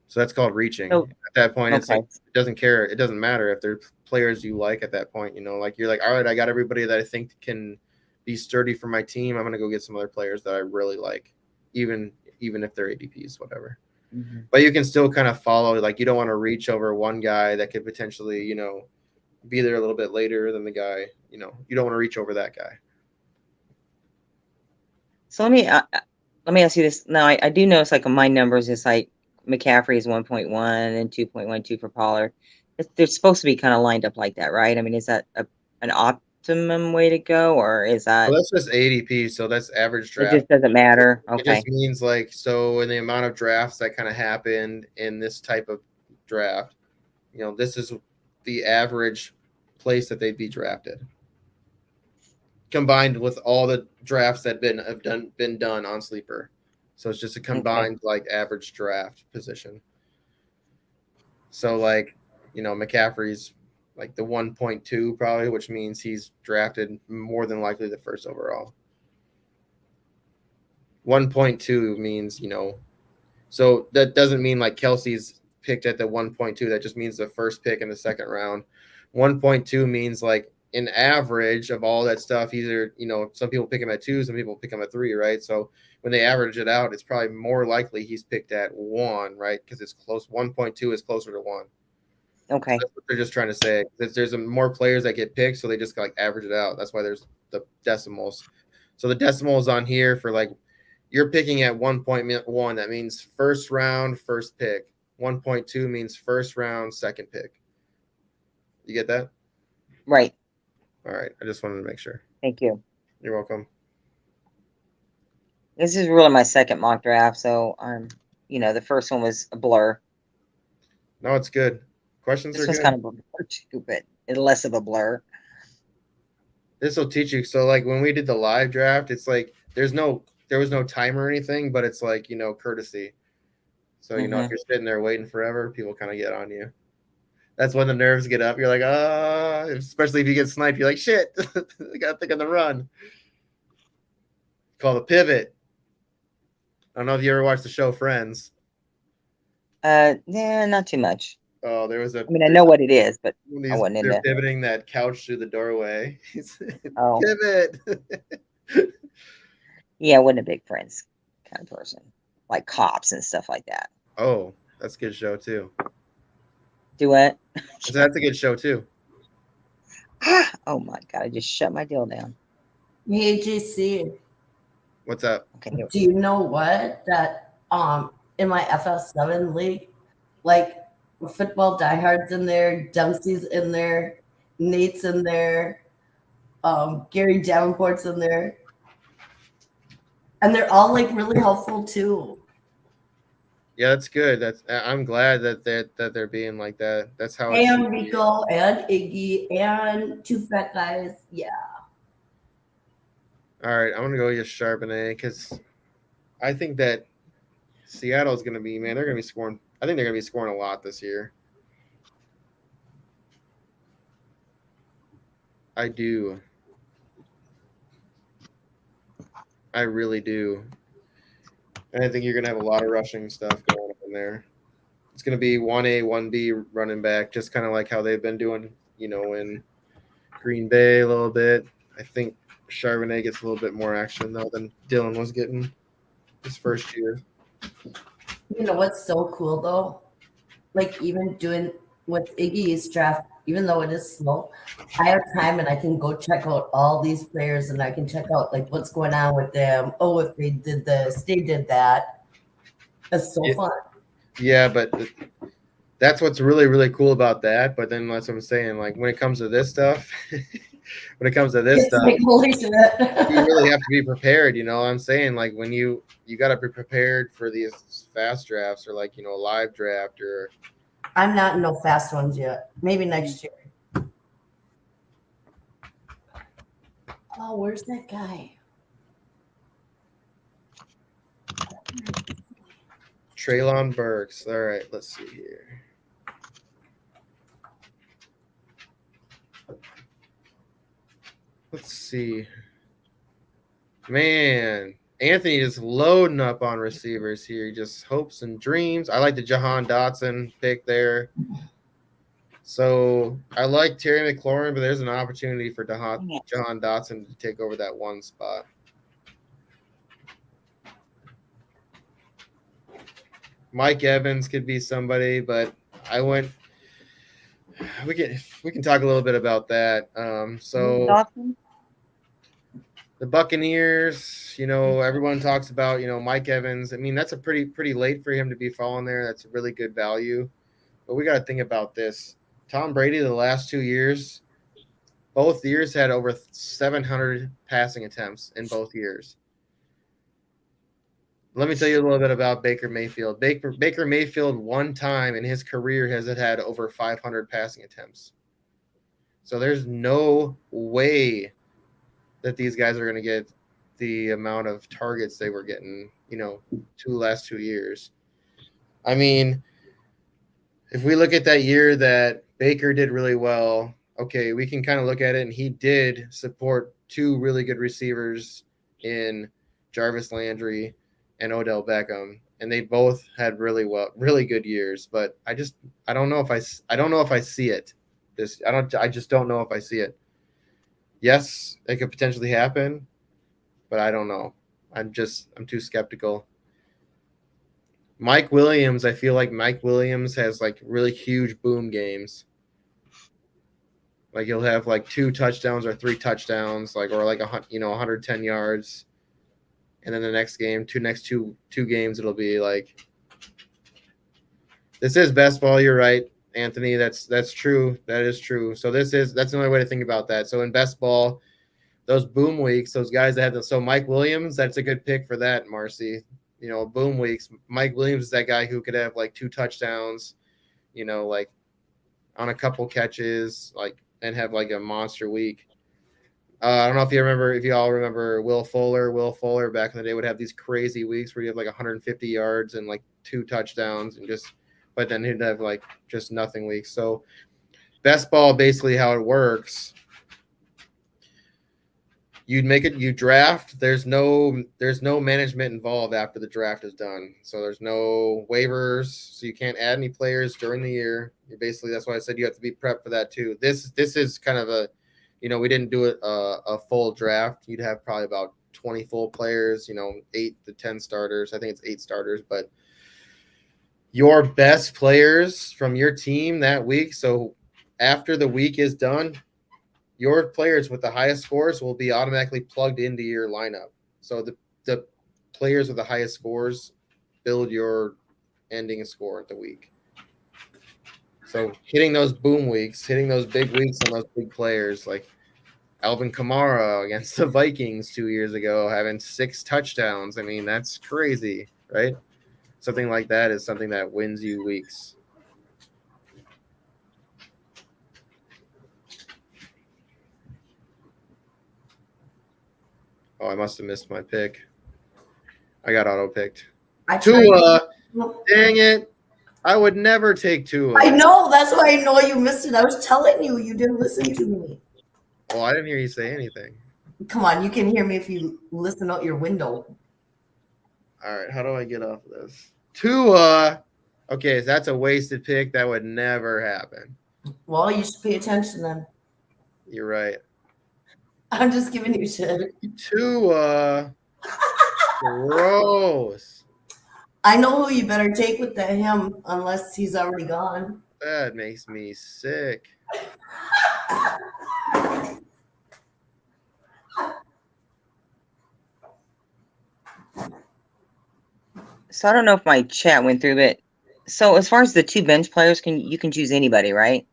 So that's called reaching. At that point, it's like it doesn't care. It doesn't matter if they're players you like at that point. Like you're like, all right, I got everybody that I think can be sturdy for my team. I'm gonna go get some other players that I really like, even if they're ADPs, whatever. Mm-hmm. But you can still kind of follow. Like you don't want to reach over one guy that could potentially, be there a little bit later than the guy. You don't want to reach over that guy. So let me ask you this. Now, I do notice like on my numbers, it's like McCaffrey is 1.1 and 2.12 for Pollard. They're supposed to be kind of lined up like that, right? I mean, is that an optimum way to go, or is that? Well, that's just ADP, so that's average draft. It just doesn't matter. Okay. It just means like so in the amount of drafts that kind of happened in this type of draft, this is the average place that they'd be drafted, combined with all the drafts that have been done on Sleeper. So it's just a combined like average draft position. So like, McCaffrey's like the 1.2 probably, which means he's drafted more than likely the first overall. 1.2 means, so that doesn't mean like Kelsey's picked at the 1.2. That just means the first pick in the second round. 1.2 means like an average of all that stuff. Either, some people pick him at 2, some people pick him at 3, right? So when they average it out, it's probably more likely he's picked at 1, right? Because it's close. 1.2 is closer to 1. Okay. So that's what they're just trying to say. There's more players that get picked, so they just like average it out. That's why there's the decimals. So the decimals on here for like you're picking at 1.1. That means first round, first pick. 1.2 means first round, second pick. You get that? Right. All right. I just wanted to make sure. Thank you. You're welcome. This is really my second mock draft, so the first one was a blur. No, it's good. Questions this are was good. Kind of a blur too, but less of a blur. This will teach you. So like when we did the live draft, it's like there was no timer or anything, but it's like, courtesy. So, you know, if you're sitting there waiting forever, people kind of get on you. That's when the nerves get up. You're like, especially if you get sniped, you're like, shit, I got to think of the run. Call the pivot. I don't know if you ever watched the show Friends. Yeah, not too much. Oh, there was I mean, I know what it is, but I wasn't in they're there. pivoting that couch through the doorway. Oh. Pivot. Yeah, I wasn't a big Friends kind of person, like Cops and stuff like that. Oh, that's a good show too. Do what? So that's a good show too. Oh my God, I just shut my deal down. Hey, JC. What's up? Okay. Do you know what? That in my FS7 league, like football diehards in there, Dempsey's in there, Nate's in there, Gary Davenport's in there. And they're all like really helpful too. Yeah, that's good. I'm glad that they're being like that. That's how it And should be. Rico and Iggy and two fat guys. Yeah. All right, I'm gonna go with Charbonnet because I think that Seattle's gonna be, man, they're gonna be scoring. I think they're gonna be scoring a lot this year. I do. I really do. And I think you're gonna have a lot of rushing stuff going on there. It's gonna be 1A, 1B running back, just kind of like how they've been doing, you know, in Green Bay a little bit. I think Charbonnet gets a little bit more action though than Dylan was getting his first year. You know what's so cool though? Like even doing with Iggy's draft, even though it is slow, I have time and I can go check out all these players and I can check out like what's going on with them. Oh, if they did this, they did that. That's so fun. Yeah, but that's what's really, really cool about that. But then that's what I'm saying. Like when it comes to this stuff, like, holy shit. You really have to be prepared. You know what I'm saying? Like when you got to be prepared for these fast drafts or like, you know, a live draft or. I'm not in no fast ones yet. Maybe next year. Oh, where's that guy? Traylon Burks. All right, let's see here. Let's see. Man, Anthony is loading up on receivers here. He just hopes and dreams. I like the Jahan Dotson pick there. So I like Terry McLaurin, but there's an opportunity for Jahan Dotson to take over that one spot. Mike Evans could be somebody, but I went. We can talk a little bit about that. So the Buccaneers, you know, everyone talks about, you know, Mike Evans. I mean, that's a pretty late for him to be falling there. That's a really good value. But we got to think about this. Tom Brady, the last 2 years, both years had over 700 passing attempts in both years. Let me tell you a little bit about Baker Mayfield. Baker Mayfield one time in his career has had over 500 passing attempts. So there's no way that these guys are going to get the amount of targets they were getting, you know, last 2 years. I mean, if we look at that year that Baker did really well, okay, we can kind of look at it, and he did support 2 really good receivers in Jarvis Landry and Odell Beckham, and they both had really good years. But I don't know if I see it. I just don't know if I see it. Yes, it could potentially happen, but I don't know. I'm too skeptical. Mike Williams, I feel like Mike Williams has like really huge boom games. Like he'll have like 2 touchdowns or 3 touchdowns, like or like 110 yards. And then the next game, next two games, it'll be like, this is best ball. You're right, Anthony. That's true. That is true. So that's the only way to think about that. So in best ball, those boom weeks, those guys that have so Mike Williams, that's a good pick for that, Marcy. You know, boom weeks. Mike Williams is that guy who could have like 2 touchdowns, you know, like on a couple catches, like, and have like a monster week. I don't know if you all remember Will Fuller. Will Fuller back in the day would have these crazy weeks where you have like 150 yards and like 2 touchdowns and but then he'd have like just nothing weeks. So best ball, basically how it works. You draft. There's no management involved after the draft is done. So there's no waivers. So you can't add any players during the year. That's why I said you have to be prepped for that too. This is kind of a, we didn't do a full draft. You'd have probably about 20 full players, 8 to 10 starters. I think it's 8 starters, but your best players from your team that week. So after the week is done, your players with the highest scores will be automatically plugged into your lineup. So the players with the highest scores build your ending score at the week. So hitting those boom weeks, hitting those big weeks on those big players, like Alvin Kamara against the Vikings 2 years ago, having 6 touchdowns. I mean, that's crazy, right? Something like that is something that wins you weeks. Oh, I must have missed my pick. I got auto-picked. Tua. Dang it. I would never take Tua. I know. That's why I know you missed it. I was telling you. You didn't listen to me. Well, I didn't hear you say anything. Come on. You can hear me if you listen out your window. All right. How do I get off of this? Tua. Okay, so that's a wasted pick. That would never happen. Well, you should pay attention then. You're right. I'm just giving you shit. Tua. Gross. I know who you better take with him unless he's already gone. That makes me sick. So I don't know if my chat went through, but so as far as the 2 bench players, you can choose anybody, right?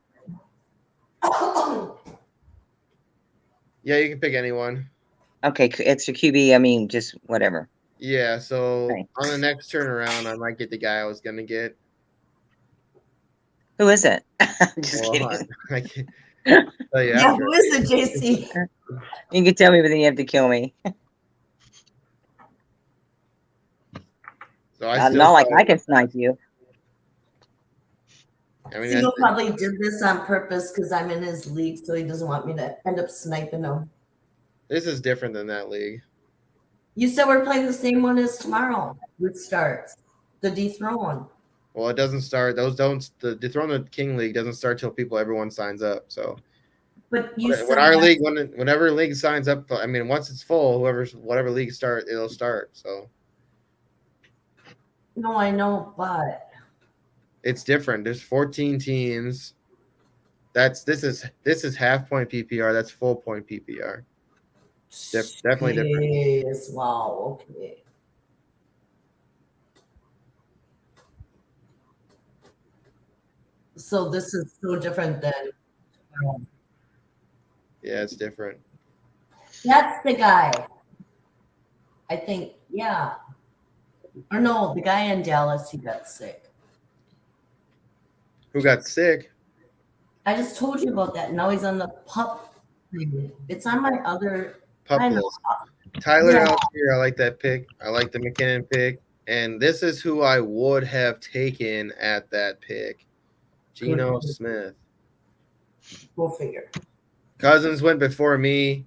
Yeah, you can pick anyone. Okay, extra QB. I mean, just whatever. Yeah, so Okay. on the next turnaround, I might get the guy I was gonna get. Who is it? Just kidding. I can't tell you Yeah, after. who is it, JC? You can tell me, but then you have to kill me. So I Not like I can snipe you. I mean, Siegel probably did this on purpose because I'm in his league, so he doesn't want me to end up sniping him. this is different than that league. You said we're playing the same one as tomorrow, which starts the dethrone. Well, it doesn't start. The Dethrone the King League doesn't start till everyone signs up. So But you when our league, whenever league signs up, I mean, once it's full, whatever league start, it'll start. So no, I know, but it's different. There's 14 teams. This is half point PPR. That's full point PPR. Definitely different. Yes, wow, okay. So this is so different than. Yeah, it's different. That's the guy. I think, yeah. Or no, the guy in Dallas, he got sick. Who got sick? I just told you about that. Now he's on the pup. It's on my other. Pup I know. list. Tyler Yeah. Algier, I like that pick. I like the McKinnon pick. And this is who I would have taken at that pick. Geno Smith. We'll figure. Cousins went before me.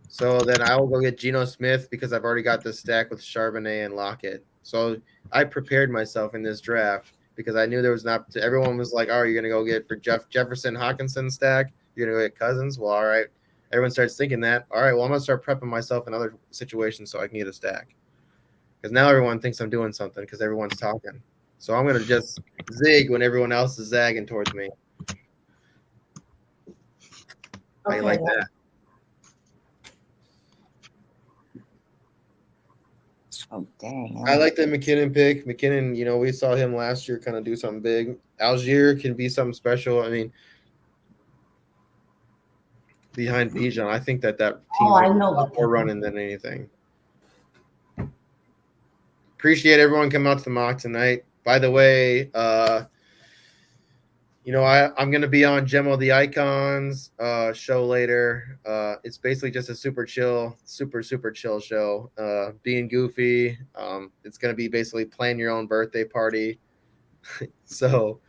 So then I will go get Geno Smith because I've already got the stack with Charbonnet and Lockett. So I prepared myself in this draft because I knew there was not. Everyone was like, "Oh, you're gonna go get for Jefferson Hawkinson stack. You're gonna go get Cousins." Well, all right. Everyone starts thinking that. All right. Well, I'm gonna start prepping myself in other situations so I can get a stack. Because now everyone thinks I'm doing something because everyone's talking. So I'm gonna just zig when everyone else is zagging towards me. I like that. Oh, dang. I like the McKinnon pick. McKinnon, we saw him last year kind of do something big. Algier can be something special. I mean, behind Bijan, I think that team is more running than anything. Appreciate everyone coming out to the mock tonight. By the way, I'm going to be on Gemo the Icons show later. It's basically just a super chill show. Being goofy. It's going to be basically plan your own birthday party. So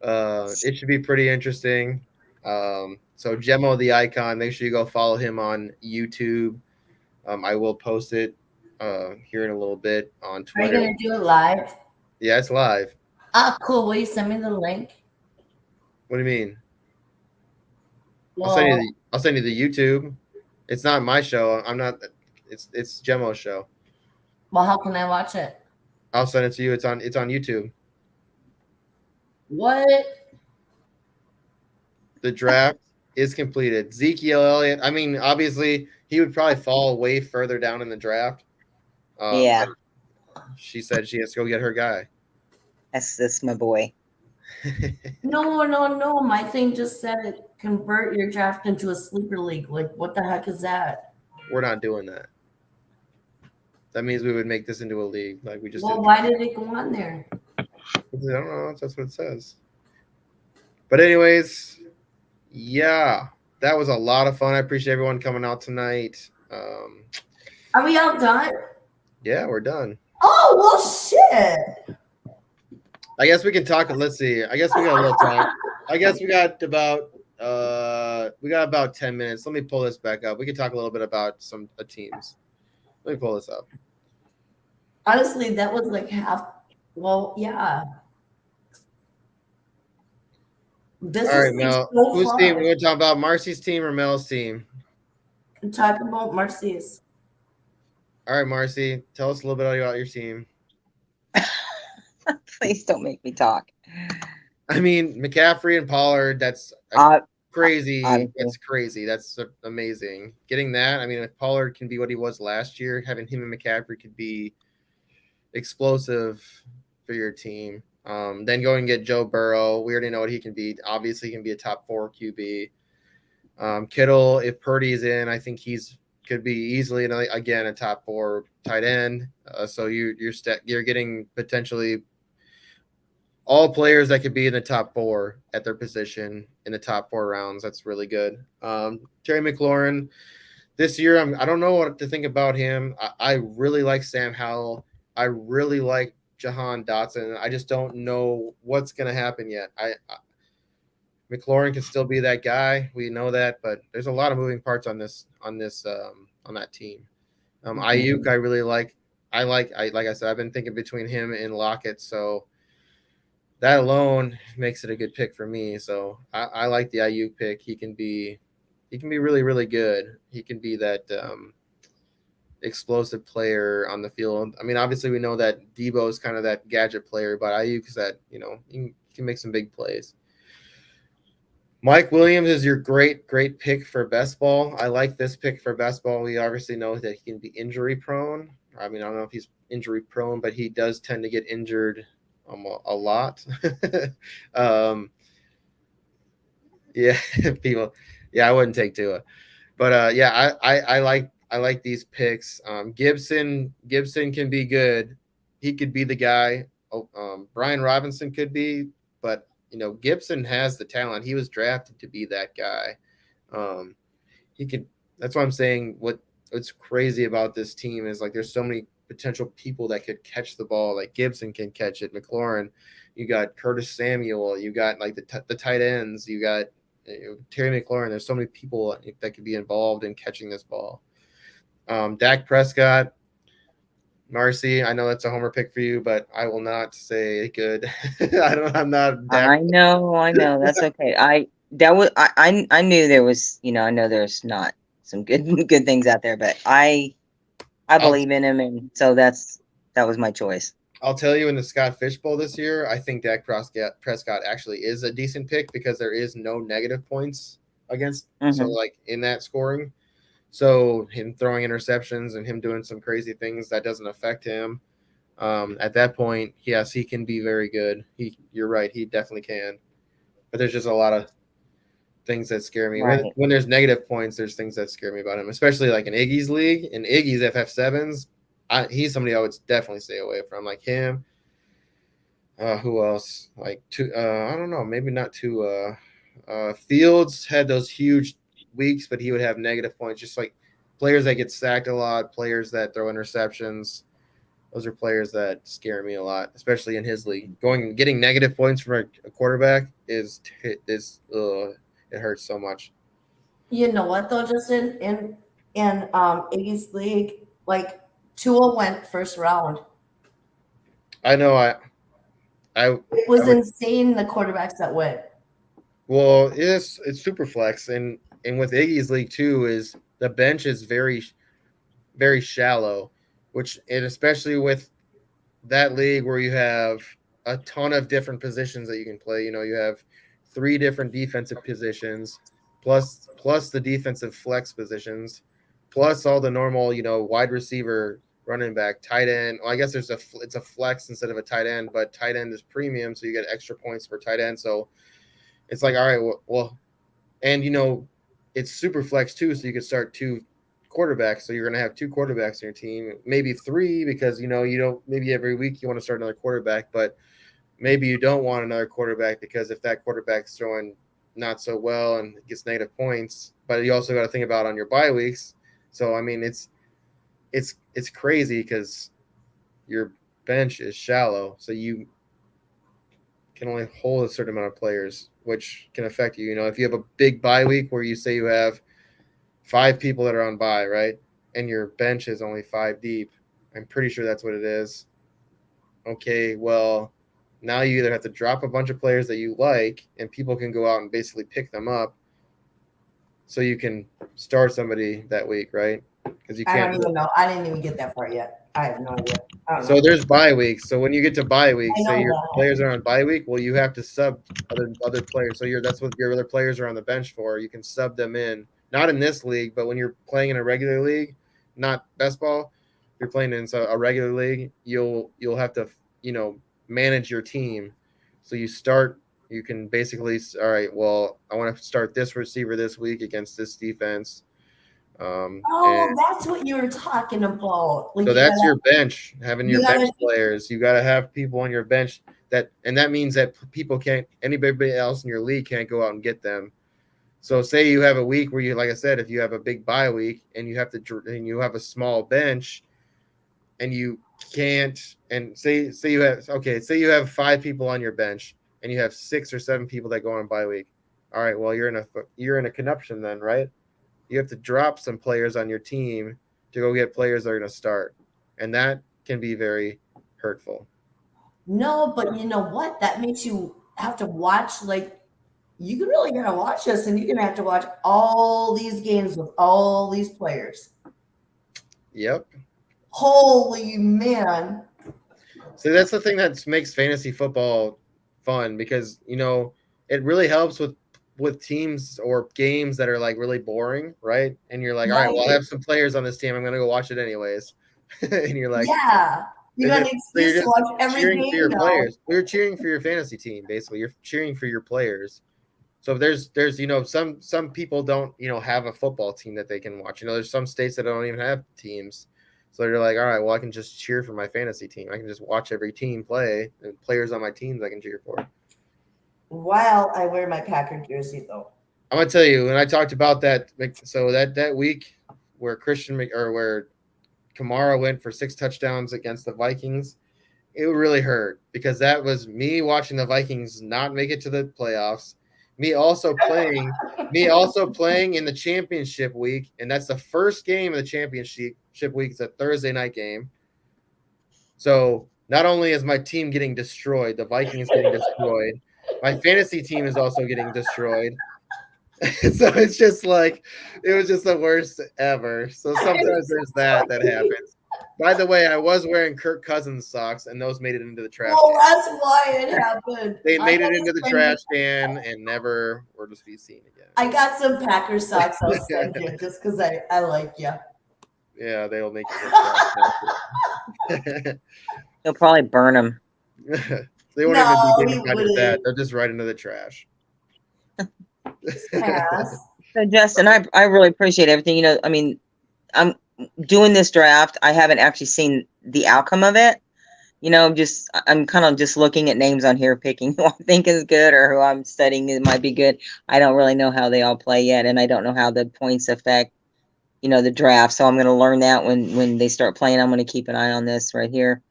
it should be pretty interesting. So Gemo the Icon, make sure you go follow him on YouTube. I will post it here in a little bit on Are you Twitter. gonna do it live? Yeah, it's live. Ah, cool. Will you send me the link? What do you mean? Well, I'll send you the YouTube. It's not my show. I'm not. It's Gemo's show. well, how can I watch it? I'll send it to you. It's on YouTube. What? The draft is completed. Ezekiel Elliott. I mean, obviously, he would probably fall way further down in the draft. Yeah. But she said she has to go get her guy. That's my boy. No. My thing just said it convert your draft into a sleeper league. Like, what the heck is that? We're not doing that. That means we would make this into a league, like we just. Well, did. why did it go on there? I don't know. That's what it says. But anyways, yeah, that was a lot of fun. I appreciate everyone coming out tonight. Are we all done? Yeah, we're done. Oh well, shit. I guess we can talk. Let's see. I guess we got a little time. I guess we got about 10 minutes. Let me pull this back up. We can talk a little bit about some teams. Let me pull this up. Honestly, that was like half. Well, yeah. This All right, is Mel. so Whose fun. team? We're going to talk about Marcy's team or Mel's team. Talk about Marcy's. All right, Marcy, tell us a little bit about your team. Please don't make me talk. I mean, McCaffrey and Pollard, that's crazy. That's crazy. That's amazing. Getting that, I mean, if Pollard can be what he was last year, having him and McCaffrey could be explosive for your team. Then go and get Joe Burrow. We already know what he can be. Obviously, he can be a top 4 QB. Kittle, if Purdy's in, I think could be easily again a top 4 tight end. So you're getting potentially all players that could be in the top 4 at their position in the top 4 rounds. That's really good. Terry McLaurin this year, I don't know what to think about him. I really like Sam Howell. I really like Jahan Dotson. I just don't know what's going to happen yet. McLaurin can still be that guy. We know that, but there's a lot of moving parts on that team. Ayuk, I really like. Like I said, I've been thinking between him and Lockett, so that alone makes it a good pick for me. So I like the Ayuk pick. He can be really, really good. He can be that explosive player on the field. I mean, obviously we know that Debo is kind of that gadget player, but Ayuk is that, he can make some big plays. Mike Williams is your great pick for best ball. I like this pick for best ball. We obviously know that he can be injury prone. I mean, I don't know if he's injury prone, but he does tend to get injured a lot. Yeah, people. Yeah, I wouldn't take Tua, but yeah, I like these picks. Gibson can be good. He could be the guy. Brian Robinson could be, but Gibson has the talent. He was drafted to be that guy. He could. That's what I'm saying. What's crazy about this team is like there's so many potential people that could catch the ball. Like Gibson can catch it. McLaurin, you got Curtis Samuel. You got like the tight ends. You got Terry McLaurin. There's so many people that could be involved in catching this ball. Dak Prescott, Marcy. I know that's a homer pick for you, but I will not say good. I'm not. Dak. I know. That's okay. I knew there was. I know there's not some good things out there, but I believe in him, and so that was my choice. I'll tell you, in the Scott Fish Bowl this year, I think Dak Prescott actually is a decent pick because there is no negative points against. Mm-hmm. So, like in that scoring, so him throwing interceptions and him doing some crazy things that doesn't affect him. At that point, yes, he can be very good. You're right, he definitely can. But there's just a lot of things that scare me. Right. When there's negative points, there's things that scare me about him, especially like in Iggy's league. In Iggy's FF7s, he's somebody I would definitely stay away from, like him. Who else? Like two? I don't know. Maybe not two. Fields had those huge weeks, but he would have negative points. Just like players that get sacked a lot, players that throw interceptions. Those are players that scare me a lot, especially in his league. Getting negative points from a quarterback is it hurts so much. You know what though, Justin? In Iggy's league, like Tua went first round. I know. It was insane the quarterbacks that went. Well, it's super flex, and with Iggy's league too is the bench is very very shallow, and especially with that league where you have a ton of different positions that you can play. You have 3 different defensive positions, plus the defensive flex positions, plus all the normal, wide receiver, running back, tight end. Well, I guess it's a flex instead of a tight end, but tight end is premium, so you get extra points for tight end. So it's like, all right, well, and it's super flex too, so you can start 2 quarterbacks. So you're going to have 2 quarterbacks in your team, maybe 3, because you don't, maybe every week you want to start another quarterback, but maybe you don't want another quarterback because if that quarterback's throwing not so well and gets negative points, but you also got to think about on your bye weeks. So I mean, it's crazy because your bench is shallow, so you can only hold a certain amount of players, which can affect you. If you have a big bye week where you say you have 5 people that are on bye, right, and your bench is only 5 deep, I'm pretty sure that's what it is. Okay, well, now you either have to drop a bunch of players that you like, and people can go out and basically pick them up, so you can start somebody that week, right? Because you can't. I don't even know. I didn't even get that far yet. I have no idea. So there's bye weeks. So when you get to bye week, say your that. players are on bye week, well, you have to sub other players. So that's what your other players are on the bench for. You can sub them in. Not in this league, but when you're playing in a regular league, not best ball, you're playing in a regular league, you'll have to, manage your team. So you can basically, all right, well, I want to start this receiver this week against this defense. That's what you were talking about. So that's your bench, having your bench players. You got to have people on your bench and that means that anybody else in your league can't go out and get them. So say you have a week where like I said, if you have a big bye week and you have a small bench and you can't, and say you have 5 people on your bench and you have 6 or 7 people that go on bye week. All right, well, you're in a conundrum then, right? You have to drop some players on your team to go get players that are going to start. And that can be very hurtful. No, but you know what? That makes you have to watch, you can really got to watch this, and you're going to have to watch all these games with all these players. Yep. Holy man. So that's the thing that makes fantasy football fun, because, it really helps with teams or games that are like really boring, right? And you're like, all right, well, I have some players on this team. I'm going to go watch it anyways. And you're like, yeah, you got an excuse to watch every game for your players. You're cheering for your fantasy team, basically. You're cheering for your players. So there's some people don't, have a football team that they can watch. There's some states that don't even have teams. So they're like, all right, well, I can just cheer for my fantasy team. I can just watch every team play, and players on my teams I can cheer for. While I wear my Packer jersey, though. I'm gonna tell you, when I talked about that, so that week where where Kamara went for 6 touchdowns against the Vikings, it really hurt, because that was me watching the Vikings not make it to the playoffs. Me also playing in the championship week, and that's the first game of the championship week. It's a Thursday night game. So not only is my team getting destroyed, the Vikings getting destroyed, my fantasy team is also getting destroyed. So it's just like, it was just the worst ever. So sometimes there's that happens. By the way, I was wearing Kirk Cousins socks, and those made it into the trash can. That's why it happened. They made it into the trash can and never were to be seen again. I got some Packer socks I'll send you just because I like you. Yeah, they'll make it. They'll probably burn them. They won't even be dignified with that. They'll just right into the trash. So Justin, I really appreciate everything. I mean, I'm doing this draft. I haven't actually seen the outcome of it, I'm kind of just looking at names on here, picking who I think is good or who I'm studying it might be good. I don't really know how they all play yet, and I don't know how the points affect, the draft. So I'm going to learn that when they start playing. I'm going to keep an eye on this right here.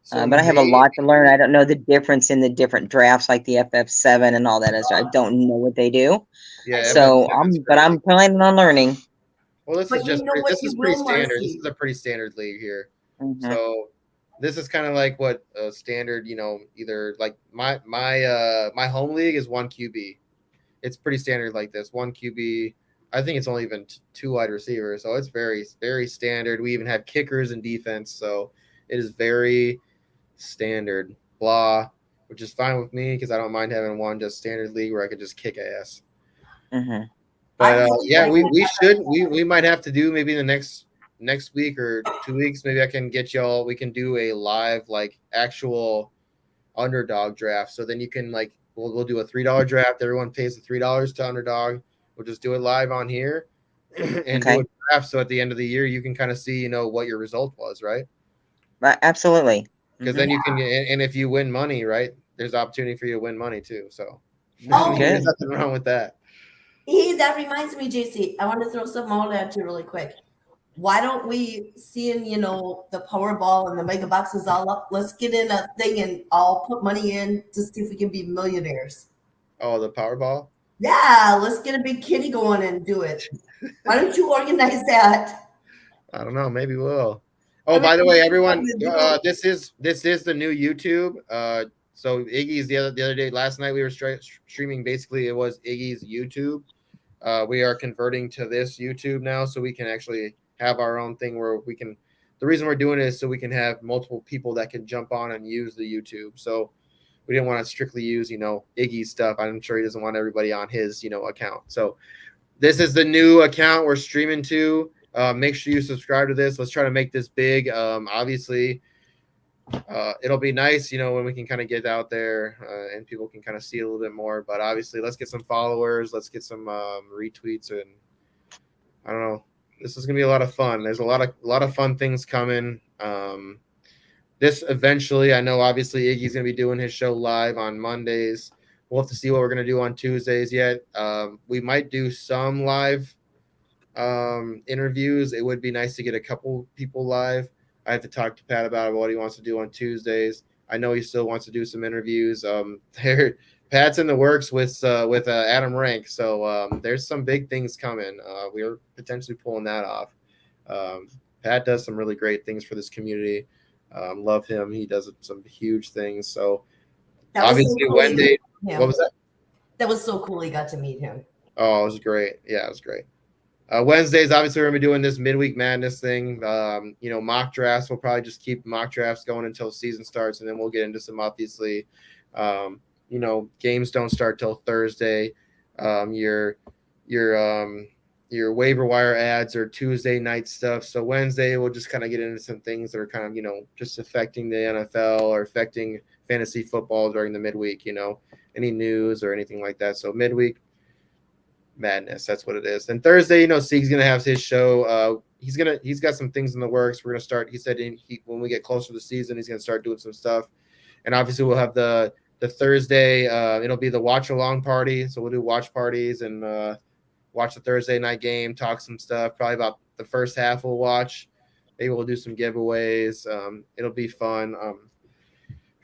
So But I have a maybe, lot to learn. I don't know the difference in the different drafts, like the FF7 and all that. I don't know what they do. yeah, So FF7's but crazy. I'm planning on learning. Well, But you know what this is you pretty will want to standard. This see. is a pretty standard league here. Mhm. So this is kind of like what standard, either like my home league is one QB. It's pretty standard like this. One QB. I think it's only even two wide receivers, so it's very very standard. We even have kickers and defense, so it is very standard. Blah, which is fine with me because I don't mind having one just standard league where I could just kick ass. Mhm. But I really yeah, like we might have to do maybe the next week or 2 weeks. Maybe I can get y'all. We can do a live like actual underdog draft. So then you can like we'll do a $3 draft. Everyone pays the $3 to underdog. We'll just do it live on here and do Okay. a draft. So at the end of the year, you can kind of see what your result was, right? Right. Absolutely. Because Mhm. then you can and if you win money, right? There's opportunity for you to win money too. So Oh, there's Good. nothing wrong with that. Hey, that reminds me, JC. I want to throw something out at you really quick. Why don't we, seeing the Powerball and the mega boxes all up? Let's get in a thing and I'll put money in to see if we can be millionaires. Oh, the Powerball. Yeah, let's get a big kitty going and do it. Why don't you organize that? I don't know. Maybe we'll. Oh, I mean, by the way, it's everyone, fun to do. this is the new YouTube. So Iggy's the other day, last night we were streaming. Basically, it was Iggy's YouTube. We are converting to this YouTube now, so we can actually have our own thing where we can. The reason we're doing it is so we can have multiple people that can jump on and use the YouTube. So we didn't want to strictly use Iggy's stuff. I'm sure he doesn't want everybody on his account. So this is the new account we're streaming to. Make sure you subscribe to this. Let's try to make this big. Obviously, it'll be nice, when we can kind of get out there and people can kind of see a little bit more. But obviously, let's get some followers. Let's get some retweets, and I don't know. This is gonna be a lot of fun. There's a lot of fun things coming. This eventually, I know. Obviously, Iggy's gonna be doing his show live on Mondays. We'll have to see what we're gonna do on Tuesdays yet. We might do some live interviews. It would be nice to get a couple people live. I have to talk to Pat about what he wants to do on Tuesdays. I know he still wants to do some interviews. Pat's in the works with Adam Rank, so there's some big things coming. We're potentially pulling that off. Pat does some really great things for this community. Love him. He does some huge things. So That was so obviously, cool. Wendy. What was that? That was so cool. He got to meet him. Oh, it was great. Yeah, it was great. Wednesdays, obviously, we're going to be doing this midweek madness thing. Mock drafts. We'll probably just keep mock drafts going until season starts, and then we'll get into some, obviously, games don't start till Thursday. Your waiver wire ads are Tuesday night stuff. So Wednesday, we'll just kind of get into some things that are kind of, just affecting the NFL or affecting fantasy football during the midweek, any news or anything like that. So midweek madness, that's what it is. And Thursday, Sieg's gonna have his show. He's got some things in the works. We're gonna start. He said when we get closer to the season, he's gonna start doing some stuff. And obviously, we'll have the Thursday. It'll be the watch along party. So we'll do watch parties and watch the Thursday night game. Talk some stuff. Probably about the first half we'll watch. Maybe we'll do some giveaways. It'll be fun.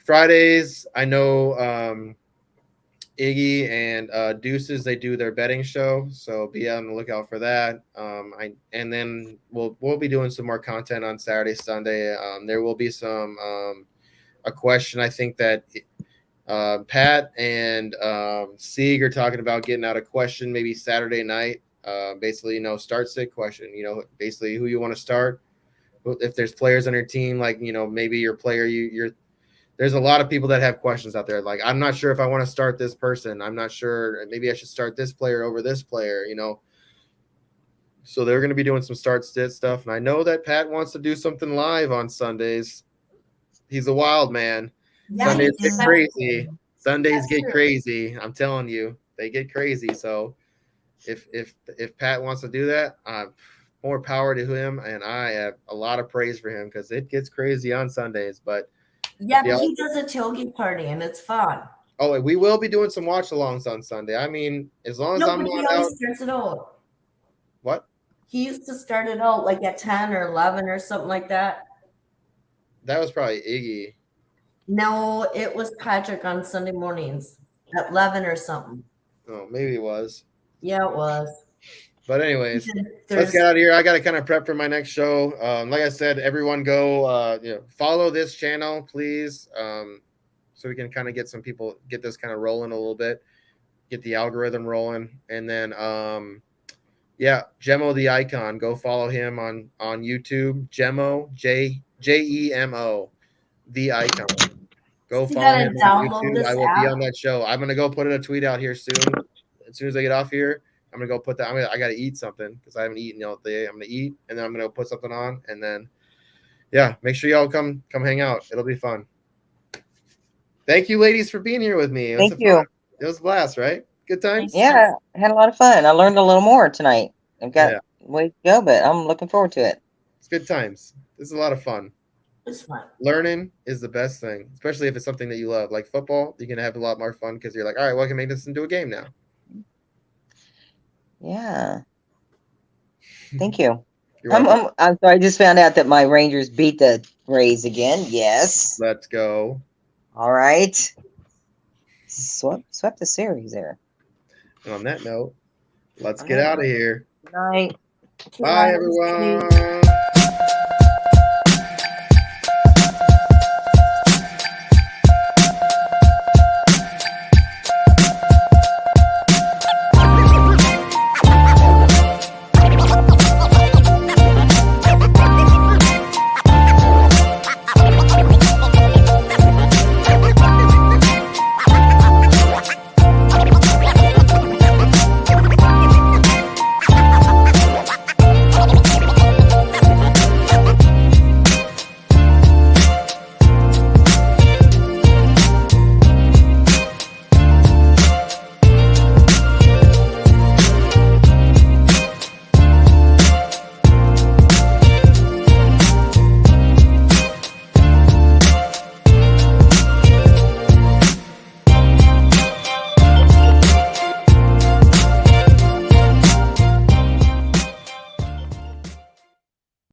Fridays, I know. Iggy and Deuces, they do their betting show, so be on the lookout for that. And then we'll be doing some more content on Saturday, Sunday. There will be some a question. I think that Pat and Sieg are talking about getting out a question maybe Saturday night. Basically, start sit question. Basically who you want to start. If there's players on your team, like maybe your player you're there's a lot of people that have questions out there. Like, I'm not sure if I want to start this person. I'm not sure. Maybe I should start this player over this player, So they're going to be doing some start sit stuff. And I know that Pat wants to do something live on Sundays. He's a wild man. Yeah, Sundays he get is. crazy. Sundays That's get true. crazy. I'm telling you, they get crazy. So if Pat wants to do that, more power to him. And I have a lot of praise for him because it gets crazy on Sundays. But Yeah, Yeah. but he does a tailgate party and it's fun. Oh, we will be doing some watch-alongs on Sunday. I mean, as long as No, I'm but he not out. always starts it out. What? He used to start it out like at 10 or 11 or something like that. That was probably Iggy. No, it was Patrick on Sunday mornings at 11 or something. Oh, maybe it was. Yeah, it was. But anyways, let's There's get out of here. I got to kind of prep for my next show. Like I said, everyone go follow this channel, please, so we can kind of get some people, get this kind of rolling a little bit, get the algorithm rolling. And then, Jemo the Icon. Go follow him on YouTube. Jemo, Jemo, the Icon. Go You follow gotta him on download YouTube. this I will be app. on that show. I'm gonna go put a tweet out here soon. As soon as I get off here, I'm gonna go put that. I gotta eat something because I haven't eaten all day. I'm gonna eat and then I'm gonna put something on and then, make sure y'all come hang out. It'll be fun. Thank you, ladies, for being here with me. It was Thank you. It was a blast, right? Good times. Yeah, I had a lot of fun. I learned a little more tonight. I've got way to go, but I'm looking forward to it. It's good times. This is a lot of fun. It's fun. Learning is the best thing, especially if it's something that you love, like football. You can have a lot more fun because you're like, all right, well, I can make this into a game now. Yeah. Thank you. You're welcome. I'm sorry. I just found out that my Rangers beat the Rays again. Yes. Let's go. All right. Swept the series there. And on that note, let's get out of here. Good night. Bye, everyone.